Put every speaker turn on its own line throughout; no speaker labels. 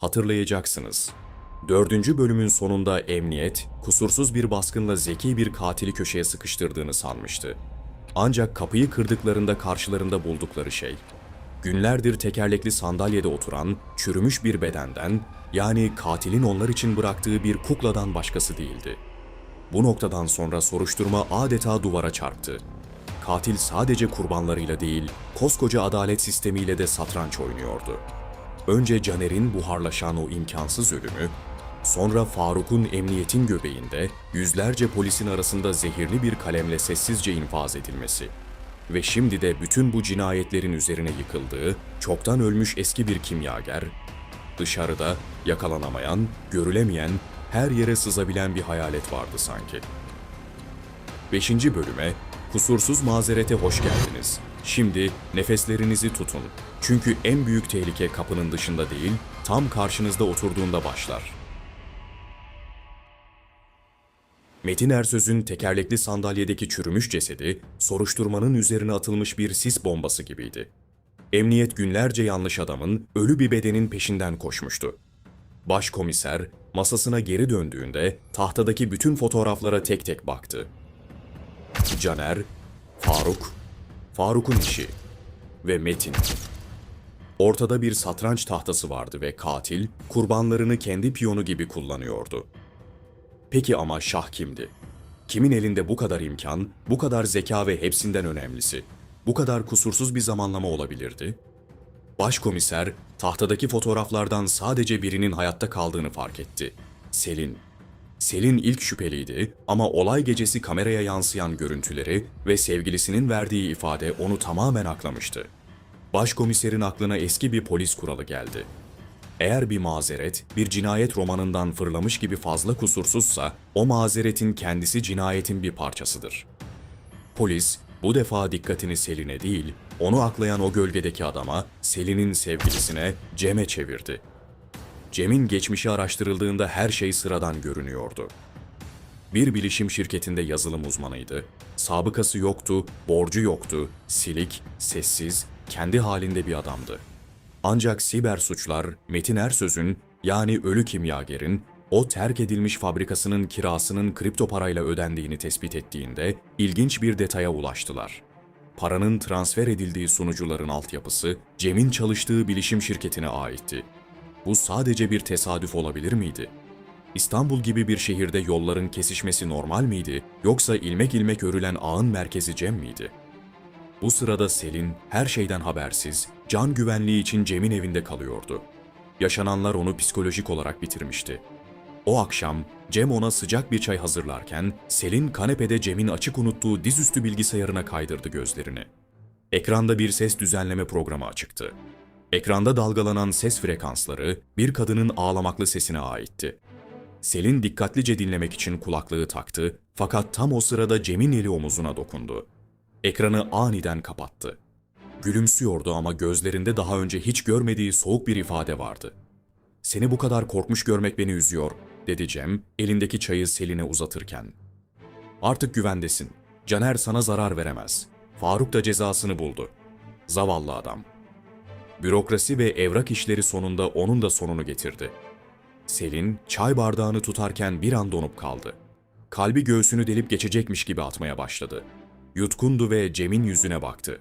Hatırlayacaksınız. 4. bölümün sonunda emniyet, kusursuz bir baskınla zeki bir katili köşeye sıkıştırdığını sanmıştı. Ancak kapıyı kırdıklarında karşılarında buldukları şey, günlerdir tekerlekli sandalyede oturan, çürümüş bir bedenden, yani katilin onlar için bıraktığı bir kukladan başkası değildi. Bu noktadan sonra soruşturma adeta duvara çarptı. Katil sadece kurbanlarıyla değil, koskoca adalet sistemiyle de satranç oynuyordu. Önce Caner'in buharlaşan o imkansız ölümü, sonra Faruk'un emniyetin göbeğinde yüzlerce polisin arasında zehirli bir kalemle sessizce infaz edilmesi ve şimdi de bütün bu cinayetlerin üzerine yıkıldığı, çoktan ölmüş eski bir kimyager, dışarıda yakalanamayan, görülemeyen, her yere sızabilen bir hayalet vardı sanki. 5. bölüme, kusursuz mazerete hoş geldiniz. Şimdi nefeslerinizi tutun. Çünkü en büyük tehlike kapının dışında değil, tam karşınızda oturduğunda başlar. Metin Ersöz'ün tekerlekli sandalyedeki çürümüş cesedi, soruşturmanın üzerine atılmış bir sis bombası gibiydi. Emniyet günlerce yanlış adamın, ölü bir bedenin peşinden koşmuştu. Başkomiser, masasına geri döndüğünde tahtadaki bütün fotoğraflara tek tek baktı. Caner, Faruk'un işi ve Metin. Ortada bir satranç tahtası vardı ve katil, kurbanlarını kendi piyonu gibi kullanıyordu. Peki ama şah kimdi? Kimin elinde bu kadar imkan, bu kadar zeka ve hepsinden önemlisi, bu kadar kusursuz bir zamanlama olabilirdi? Başkomiser, tahtadaki fotoğraflardan sadece birinin hayatta kaldığını fark etti. Selin. Selin ilk şüpheliydi ama olay gecesi kameraya yansıyan görüntüleri ve sevgilisinin verdiği ifade onu tamamen aklamıştı. Başkomiserin aklına eski bir polis kuralı geldi. Eğer bir mazeret, bir cinayet romanından fırlamış gibi fazla kusursuzsa, o mazeretin kendisi cinayetin bir parçasıdır. Polis, bu defa dikkatini Selin'e değil, onu aklayan o gölgedeki adama, Selin'in sevgilisine, Cem'e çevirdi. Cem'in geçmişi araştırıldığında her şey sıradan görünüyordu. Bir bilişim şirketinde yazılım uzmanıydı. Sabıkası yoktu, borcu yoktu, silik, sessiz, kendi halinde bir adamdı. Ancak siber suçlar, Metin Ersöz'ün, yani ölü kimyagerin, o terk edilmiş fabrikasının kirasının kripto parayla ödendiğini tespit ettiğinde ilginç bir detaya ulaştılar. Paranın transfer edildiği sunucuların altyapısı, Cem'in çalıştığı bilişim şirketine aitti. Bu sadece bir tesadüf olabilir miydi? İstanbul gibi bir şehirde yolların kesişmesi normal miydi, yoksa ilmek ilmek örülen ağın merkezi Cem miydi? Bu sırada Selin, her şeyden habersiz, can güvenliği için Cem'in evinde kalıyordu. Yaşananlar onu psikolojik olarak bitirmişti. O akşam Cem ona sıcak bir çay hazırlarken Selin kanepede Cem'in açık unuttuğu dizüstü bilgisayarına kaydırdı gözlerini. Ekranda bir ses düzenleme programı açıktı. Ekranda dalgalanan ses frekansları bir kadının ağlamaklı sesine aitti. Selin dikkatlice dinlemek için kulaklığı taktı fakat tam o sırada Cem'in eli omuzuna dokundu. Ekranı aniden kapattı. Gülümsüyordu ama gözlerinde daha önce hiç görmediği soğuk bir ifade vardı. "Seni bu kadar korkmuş görmek beni üzüyor," dedi Cem, elindeki çayı Selin'e uzatırken. "Artık güvendesin. Caner sana zarar veremez. Faruk da cezasını buldu. Zavallı adam." Bürokrasi ve evrak işleri sonunda onun da sonunu getirdi. Selin, çay bardağını tutarken bir an donup kaldı. Kalbi göğsünü delip geçecekmiş gibi atmaya başladı. Yutkundu ve Cem'in yüzüne baktı.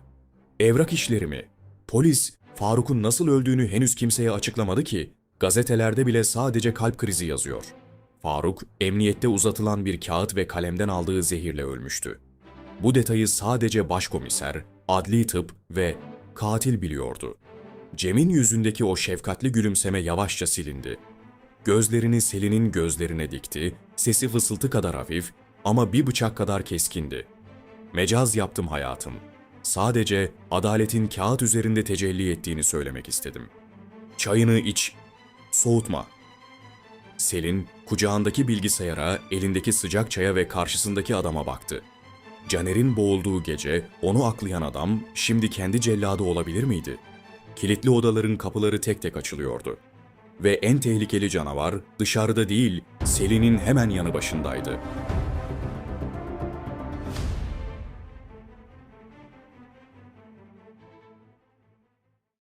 "Evrak işleri mi? Polis, Faruk'un nasıl öldüğünü henüz kimseye açıklamadı ki. Gazetelerde bile sadece kalp krizi yazıyor. Faruk, emniyette uzatılan bir kağıt ve kalemden aldığı zehirle ölmüştü. Bu detayı sadece başkomiser, adli tıp ve katil biliyordu." Cem'in yüzündeki o şefkatli gülümseme yavaşça silindi. Gözlerini Selin'in gözlerine dikti, sesi fısıltı kadar hafif ama bir bıçak kadar keskindi. "Mecaz yaptım hayatım. Sadece adaletin kağıt üzerinde tecelli ettiğini söylemek istedim. Çayını iç, soğutma." Selin, kucağındaki bilgisayara, elindeki sıcak çaya ve karşısındaki adama baktı. Caner'in boğulduğu gece onu aklayan adam şimdi kendi celladı olabilir miydi? Kilitli odaların kapıları tek tek açılıyordu. Ve en tehlikeli canavar dışarıda değil, Selin'in hemen yanı başındaydı.